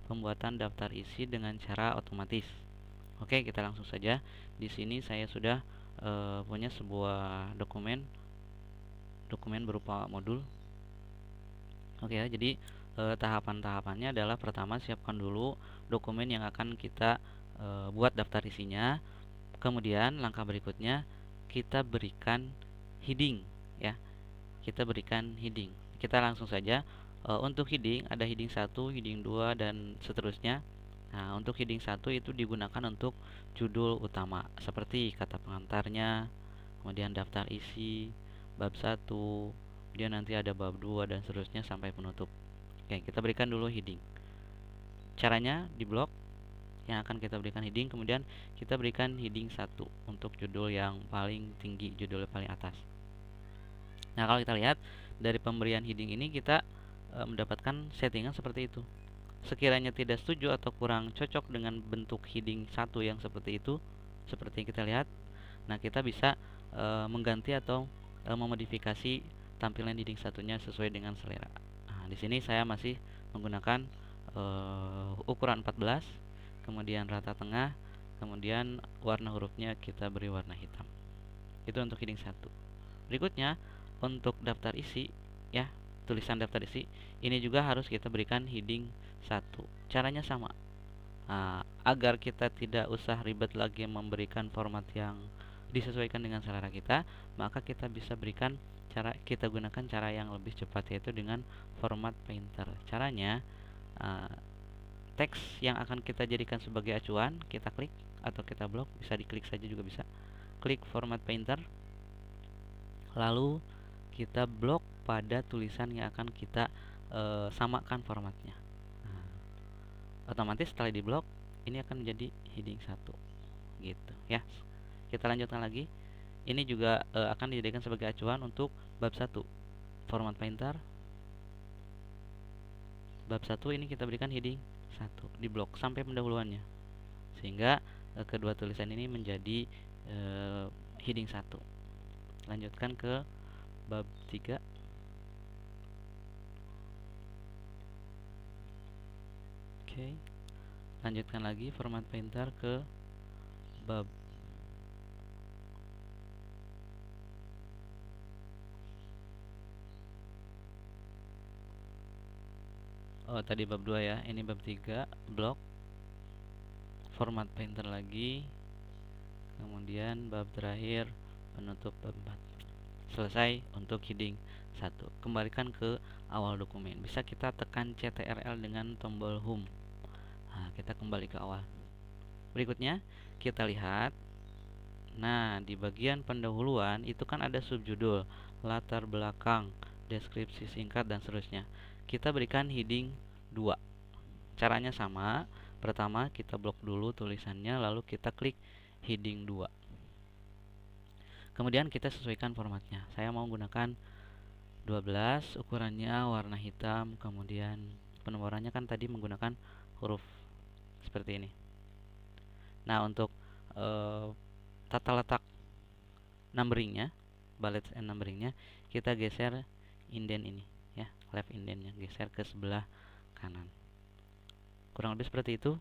pembuatan daftar isi dengan cara otomatis. Oke, kita langsung saja. Di sini saya sudah punya sebuah dokumen berupa modul. Oke ya, jadi tahapan-tahapannya adalah pertama siapkan dulu dokumen yang akan kita buat daftar isinya. Kemudian langkah berikutnya kita berikan heading ya. Kita berikan heading. Kita langsung saja untuk heading ada heading 1, heading 2 dan seterusnya. Nah, untuk heading 1 itu digunakan untuk judul utama seperti kata pengantarnya, kemudian daftar isi, bab 1, kemudian nanti ada bab 2 dan seterusnya sampai penutup. Oke, kita berikan dulu heading. Caranya di blok yang akan kita berikan heading, kemudian kita berikan heading 1 untuk judul yang paling tinggi, judul yang paling atas. Nah, kalau kita lihat dari pemberian heading ini kita mendapatkan settingan seperti itu. Sekiranya tidak setuju atau kurang cocok dengan bentuk heading 1 yang seperti itu, seperti yang kita lihat, nah kita bisa mengganti atau memodifikasi tampilan heading satunya sesuai dengan selera. Nah, di sini saya masih menggunakan ukuran 14, kemudian rata tengah, kemudian warna hurufnya kita beri warna hitam. Itu untuk heading 1. Berikutnya untuk daftar isi ya, tulisan daftar isi ini juga harus kita berikan heading 1. Caranya sama. Nah, agar kita tidak usah ribet lagi memberikan format yang disesuaikan dengan selera kita, maka kita bisa berikan kita gunakan cara yang lebih cepat, yaitu dengan format painter. Caranya teks yang akan kita jadikan sebagai acuan kita klik atau kita blok, bisa diklik saja juga bisa. Klik format painter, lalu kita blok pada tulisan yang akan kita samakan formatnya. Nah, otomatis setelah di blok ini akan menjadi heading 1 gitu ya. Kita lanjutkan lagi. Ini juga akan dijadikan sebagai acuan untuk bab 1. Format painter. Bab 1 ini kita berikan heading 1 di blok sampai pendahuluannya. Sehingga kedua tulisan ini menjadi heading 1. Lanjutkan ke bab 3. Oke. Lanjutkan lagi format painter ke bab tadi bab 2 ya. Ini bab 3 blok. Format painter lagi. Kemudian bab terakhir penutup bab 4. Selesai untuk heading 1. Kembalikan ke awal dokumen. Bisa kita tekan CTRL dengan tombol home. Nah, kita kembali ke awal. Berikutnya kita lihat. Nah, di bagian pendahuluan itu kan ada subjudul, latar belakang, deskripsi singkat dan seterusnya. Kita berikan heading 2. Caranya sama. Pertama kita blok dulu tulisannya, lalu kita klik heading 2. Kemudian kita sesuaikan formatnya. Saya mau menggunakan 12, ukurannya warna hitam, kemudian penomorannya kan tadi menggunakan huruf seperti ini. Nah, untuk tata letak numberingnya, bullet and numberingnya, kita geser indent ini ya, left indentnya geser ke sebelah kanan. Kurang lebih seperti itu.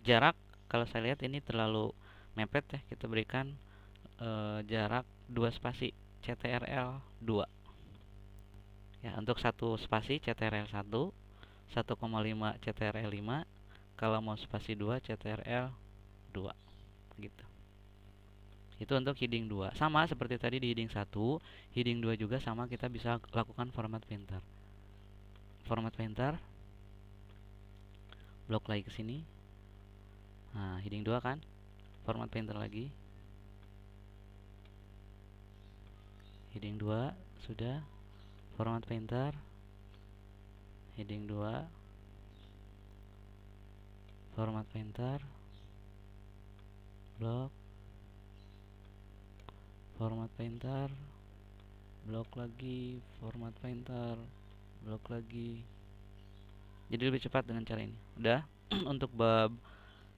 Jarak kalau saya lihat ini terlalu mepet ya, kita berikan jarak 2 spasi CTRL 2 ya. Untuk 1 spasi CTRL 1, 1,5 CTRL 5, kalau mau spasi 2 CTRL 2 gitu. Itu untuk heading 2. Sama seperti tadi di heading 1, heading 2 juga sama, kita bisa lakukan format painter. Format painter, blok lagi ke sini. Nah, heading 2 kan. Format painter lagi. Heading 2 sudah. Format painter. Heading 2. Format painter. Blok. Format painter. Blok lagi, format painter, blok lagi. Jadi lebih cepat dengan cara ini. Udah. Untuk bab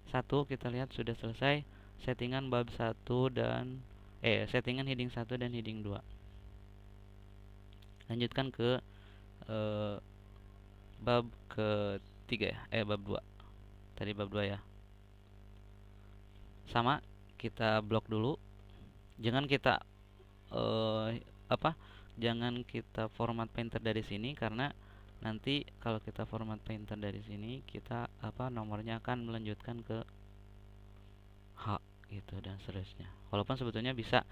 1 kita lihat sudah selesai settingan bab 1 dan settingan heading 1 dan heading 2. Lanjutkan ke bab ketiga ya, bab 2. tadi bab 2 ya. Sama, kita blok dulu. Jangan kita jangan kita format painter dari sini, karena nanti kalau kita format painter dari sini, kita nomornya akan melanjutkan ke H gitu dan seterusnya. Walaupun sebetulnya bisa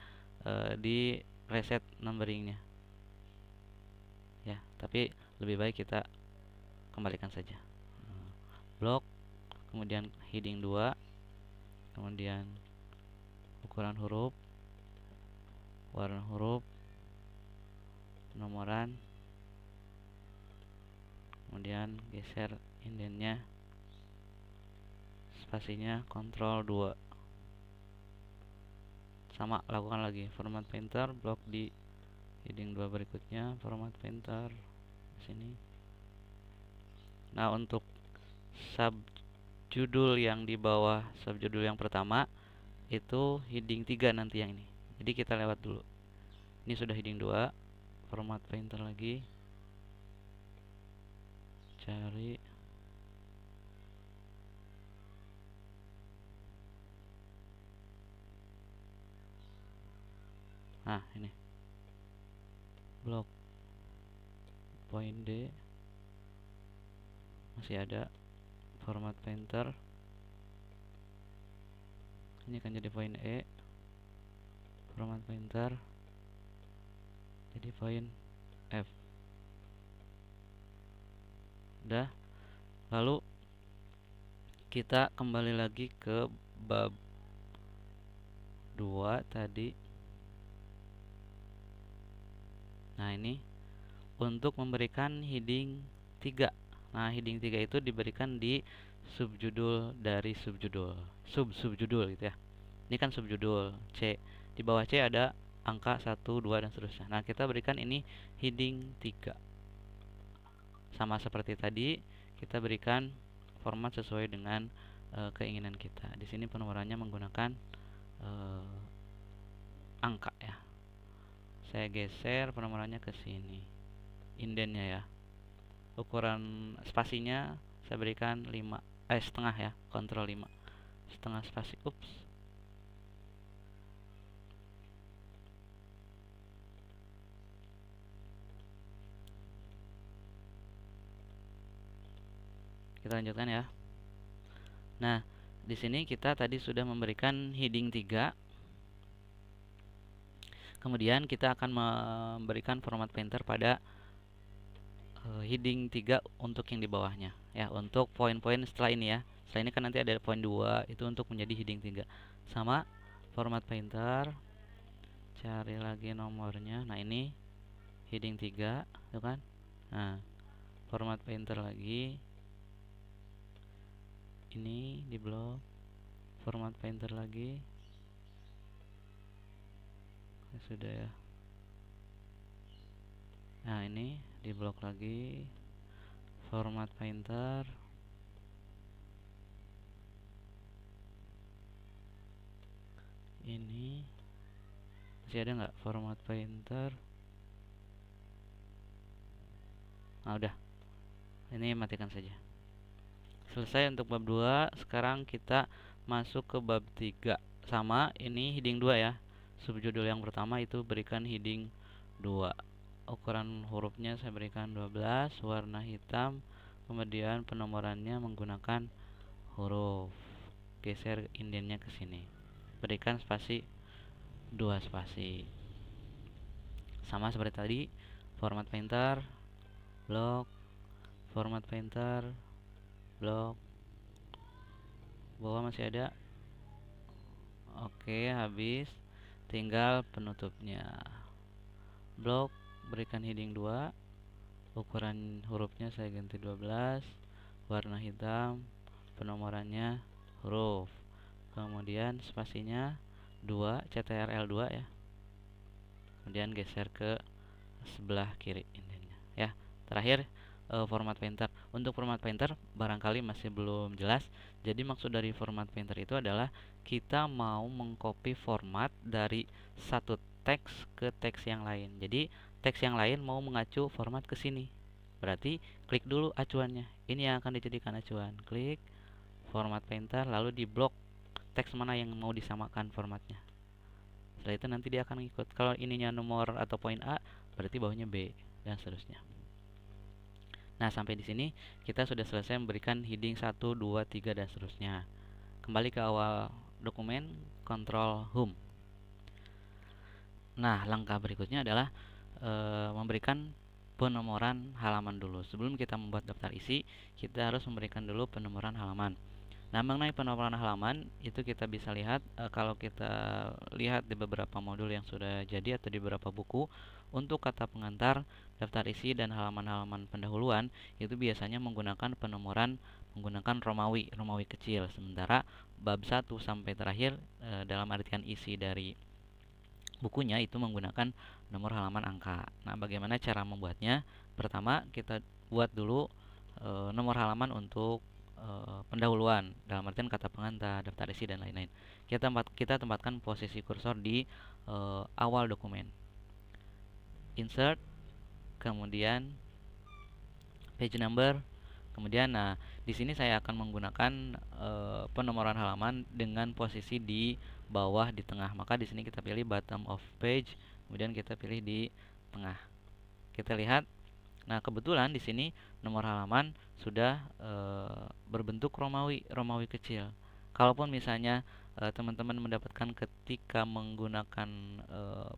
di reset numberingnya ya, tapi lebih baik kita kembalikan saja. Blok, kemudian heading 2, kemudian ukuran huruf, warna huruf, penomoran, kemudian geser indennya, spasinya Ctrl 2. Sama, lakukan lagi format painter, blok di heading 2 berikutnya, format painter sini. Nah, untuk subjudul yang di bawah subjudul yang pertama itu heading 3 nanti yang ini. Jadi kita lewat dulu. Ini sudah heading 2, format painter lagi. Cari ini blok point D masih ada, format painter ini akan jadi point E, format painter jadi point F. Udah, lalu kita kembali lagi ke bab 2 tadi. Nah, ini untuk memberikan heading 3. Nah, heading 3 itu diberikan di subjudul dari subjudul, subjudul gitu ya. Ini kan subjudul C. Di bawah C ada angka 1, 2 dan seterusnya. Nah, kita berikan ini heading 3. Sama seperti tadi, kita berikan format sesuai dengan keinginan kita. Di sini penomorannya menggunakan angka ya. Saya geser penomorannya ke sini, indennya ya. Ukuran spasinya saya berikan 5 setengah ya, Ctrl 5, setengah spasi. Ups, kita lanjutkan ya. Nah, di sini kita tadi sudah memberikan heading 3. Kemudian kita akan memberikan format painter pada heading 3 untuk yang di bawahnya ya, untuk poin-poin setelah ini ya. Setelah ini kan nanti ada poin 2, itu untuk menjadi heading 3. Sama, format painter, cari lagi nomornya. Nah, ini heading 3 itu kan. Nah, format painter lagi, ini di blok, format painter lagi. Sudah ya. Nah, ini di blok lagi, format painter, ini masih ada nggak format painter? Nah, udah, ini matikan saja. Selesai untuk bab 2. Sekarang kita masuk ke bab 3. Sama, ini heading 2 ya. Subjudul yang pertama itu berikan heading 2. Ukuran hurufnya saya berikan 12, warna hitam, kemudian penomorannya menggunakan huruf. Geser indennya ke sini. Berikan spasi 2 spasi. Sama seperti tadi, format painter, blok, format painter, blok, bawah masih ada. Oke, habis. Tinggal penutupnya. Blok, berikan heading 2. Ukuran hurufnya saya ganti 12, warna hitam, penomorannya huruf. Kemudian spasinya 2, CTRL 2 ya. Kemudian geser ke sebelah kiri indennya ya. Terakhir format painter. Untuk format painter barangkali masih belum jelas. Jadi maksud dari format painter itu adalah kita mau mengcopy format dari satu teks ke teks yang lain. Jadi teks yang lain mau mengacu format ke sini. Berarti klik dulu acuannya. Ini yang akan dijadikan acuan. Klik format painter, lalu di blok teks mana yang mau disamakan formatnya. Setelah itu nanti dia akan ikut. Kalau ininya nomor atau poin A, berarti bawahnya B, dan seterusnya. Nah, sampai di sini kita sudah selesai memberikan heading 1, 2, 3, dan seterusnya. Kembali ke awal dokumen, Control Home. Nah, langkah berikutnya adalah memberikan penomoran halaman dulu. Sebelum kita membuat daftar isi, kita harus memberikan dulu penomoran halaman. Nah, mengenai penomoran halaman itu kita bisa lihat kalau kita lihat di beberapa modul yang sudah jadi atau di beberapa buku, untuk kata pengantar, daftar isi, dan halaman-halaman pendahuluan itu biasanya menggunakan penomoran menggunakan Romawi kecil. Sementara bab 1 sampai terakhir dalam artian isi dari bukunya itu menggunakan nomor halaman angka. Nah, bagaimana cara membuatnya? Pertama, kita buat dulu nomor halaman untuk pendahuluan, dalam artian kata pengantar, daftar isi, dan lain-lain. Kita tempatkan posisi kursor di awal dokumen. Insert, kemudian page number, kemudian di sini saya akan menggunakan penomoran halaman dengan posisi di bawah di tengah. Maka di sini kita pilih bottom of page, kemudian kita pilih di tengah. Kita lihat. Nah, kebetulan di sini nomor halaman sudah berbentuk Romawi kecil. Kalaupun misalnya teman-teman mendapatkan ketika menggunakan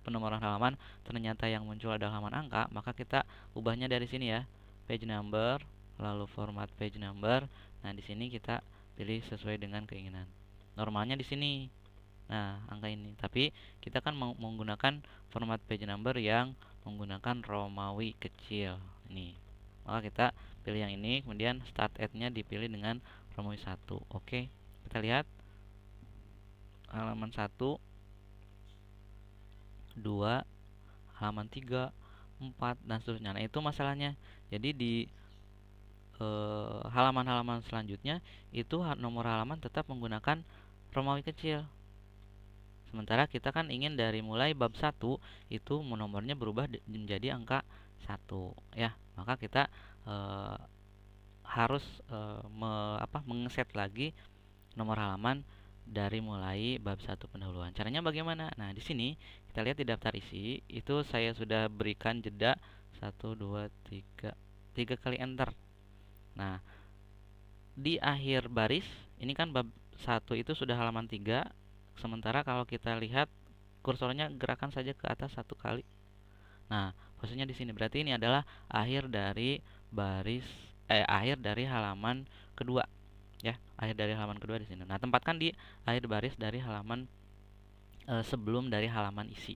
penomoran halaman ternyata yang muncul adalah halaman angka, maka kita ubahnya dari sini ya, page number, lalu format page number. Nah, di sini kita pilih sesuai dengan keinginan. Normalnya di sini. Nah, angka ini. Tapi kita kan menggunakan format page number yang menggunakan Romawi kecil. Ini. Maka kita pilih yang ini, kemudian start at-nya dipilih dengan Romawi 1. Oke. Kita lihat halaman 1, 2, halaman 3, 4, dan seterusnya. Nah, itu masalahnya. Jadi di halaman-halaman selanjutnya itu nomor halaman tetap menggunakan Romawi kecil. Sementara kita kan ingin dari mulai bab 1 itu nomornya berubah menjadi angka 1 ya. Maka kita harus mengeset lagi nomor halaman dari mulai bab 1 pendahuluan. Caranya bagaimana? Nah, di sini kita lihat di daftar isi itu saya sudah berikan jeda 1, 2, 3 kali enter. Nah, di akhir baris ini kan bab 1 itu sudah halaman 3. Sementara kalau kita lihat kursornya gerakan saja ke atas 1 kali. Nah, posisinya di sini berarti ini adalah akhir dari akhir dari halaman kedua ya, akhir dari halaman kedua di sini. Nah, tempatkan di akhir baris dari halaman sebelum dari halaman isi.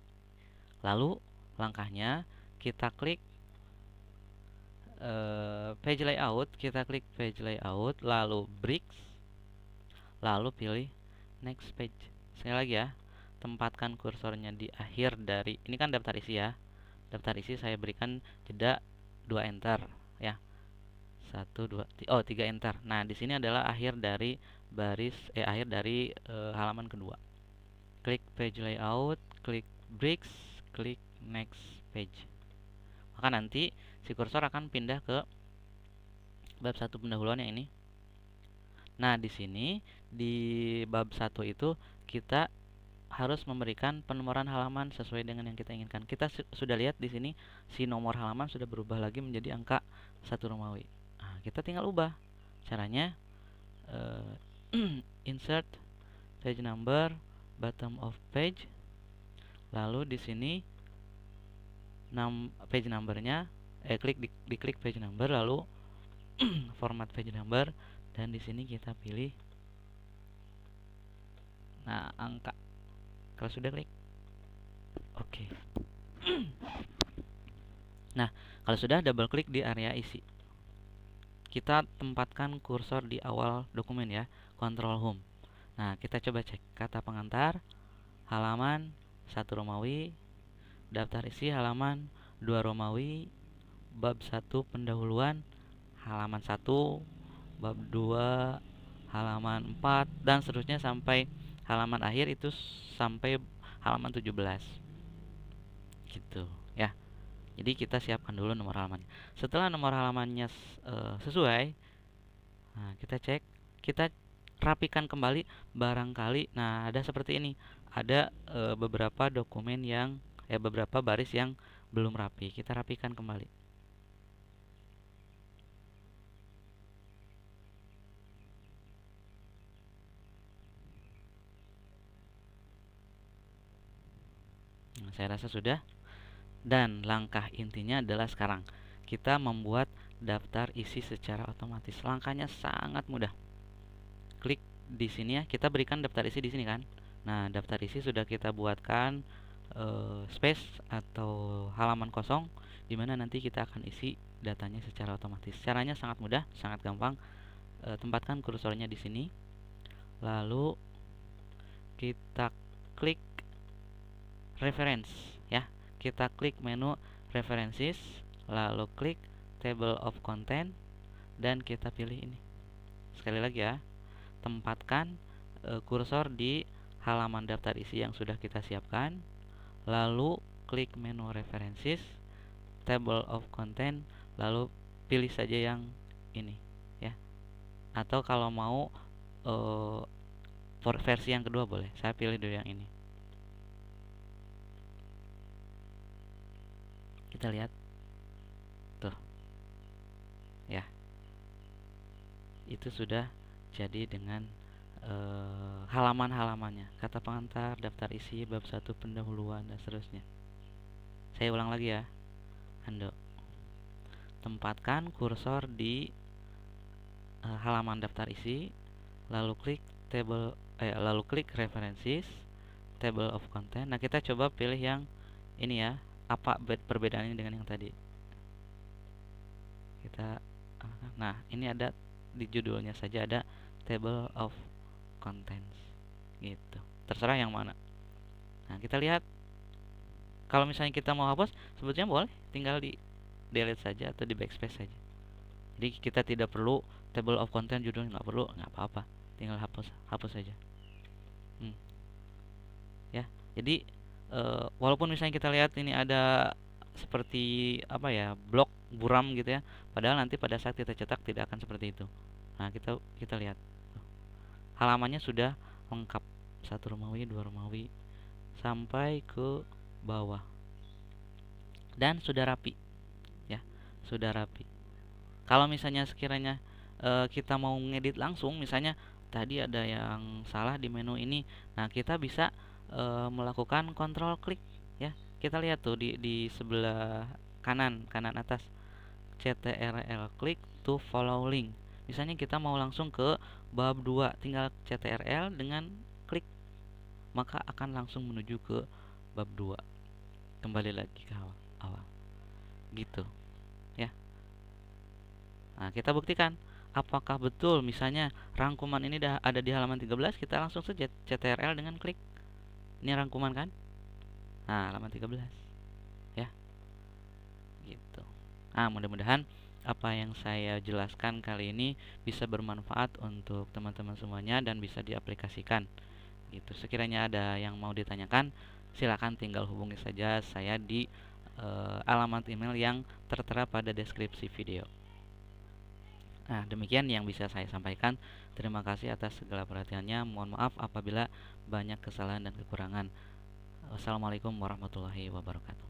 Lalu langkahnya kita klik page layout, lalu bricks, lalu pilih next page. Sekali lagi ya, tempatkan kursornya di akhir dari, ini kan daftar isi ya. Daftar isi saya berikan jeda 2 enter ya. 1, 2, 3 enter. Nah, di sini adalah akhir dari halaman kedua. Klik page layout, klik bricks, klik next page. Maka nanti si kursor akan pindah ke bab 1 pendahuluan yang ini. Nah, di sini di bab 1 itu kita harus memberikan penomoran halaman sesuai dengan yang kita inginkan. Kita sudah lihat di sini si nomor halaman sudah berubah lagi menjadi angka 1 Romawi. Nah, kita tinggal ubah. Caranya insert page number, bottom of page. Lalu di sini page numbernya diklik page number, lalu format page number, dan di sini kita pilih angka. Kalau sudah klik oke. Nah, kalau sudah double klik di area isi. Kita tempatkan kursor di awal dokumen ya, Control Home. Nah, kita coba cek kata pengantar halaman 1 Romawi, daftar isi halaman 2 Romawi, bab 1 pendahuluan halaman 1, bab 2 halaman 4, dan seterusnya sampai halaman akhir itu sampai halaman 17 gitu ya. Jadi kita siapkan dulu nomor halamannya. Setelah nomor halamannya sesuai, nah kita cek, kita rapikan kembali barangkali. Nah, ada seperti ini. Ada beberapa dokumen yang beberapa baris yang belum rapi. Kita rapikan kembali. Nah, saya rasa sudah. Dan langkah intinya adalah sekarang kita membuat daftar isi secara otomatis. Langkahnya sangat mudah. Klik di sini ya, kita berikan daftar isi di sini kan. Nah, daftar isi sudah kita buatkan space atau halaman kosong di mana nanti kita akan isi datanya secara otomatis. Caranya sangat mudah, sangat gampang. Tempatkan kursornya di sini. Lalu kita klik reference ya. Kita klik menu references, lalu klik table of content dan kita pilih ini. Sekali lagi ya. Tempatkan kursor di halaman daftar isi yang sudah kita siapkan, lalu klik menu references, table of content, lalu pilih saja yang ini ya. Atau kalau mau versi yang kedua boleh. Saya pilih dulu yang ini. Kita lihat tuh ya, itu sudah jadi dengan halaman-halamannya, kata pengantar, daftar isi, bab 1 pendahuluan dan seterusnya. Saya ulang lagi ya. Ando tempatkan kursor di halaman daftar isi, lalu klik lalu klik references, table of content. Nah, kita coba pilih yang ini ya. Apa perbedaannya dengan yang tadi? Nah, ini ada di judulnya saja ada table of contents gitu. Terserah yang mana. Nah, kita lihat kalau misalnya kita mau hapus sebetulnya boleh, tinggal di delete saja atau di backspace saja. Jadi kita tidak perlu table of content judulnya, nggak perlu, nggak apa-apa, tinggal hapus saja. Ya, jadi walaupun misalnya kita lihat ini ada seperti apa ya, blok buram gitu ya, padahal nanti pada saat kita cetak tidak akan seperti itu. Nah, kita lihat halamannya sudah lengkap, 1 Romawi, 2 Romawi sampai ke bawah dan sudah rapi ya, sudah rapi. Kalau misalnya sekiranya kita mau ngedit langsung, misalnya tadi ada yang salah di menu ini, nah kita bisa melakukan kontrol klik ya. Kita lihat tuh di sebelah kanan atas CTRL klik to follow link. Misalnya kita mau langsung ke bab 2, tinggal CTRL dengan klik, maka akan langsung menuju ke bab 2. Kembali lagi ke awal. Gitu ya. Nah, kita buktikan apakah betul misalnya rangkuman ini ada di halaman 13, kita langsung saja CTRL dengan klik. Ini rangkuman kan? Nah, halaman 13 ya. Gitu. Nah, mudah-mudahan apa yang saya jelaskan kali ini bisa bermanfaat untuk teman-teman semuanya dan bisa diaplikasikan. Gitu. Sekiranya ada yang mau ditanyakan, silakan tinggal hubungi saja saya di alamat email yang tertera pada deskripsi video. Nah, demikian yang bisa saya sampaikan. Terima kasih atas segala perhatiannya. Mohon maaf apabila banyak kesalahan dan kekurangan. Wassalamualaikum warahmatullahi wabarakatuh.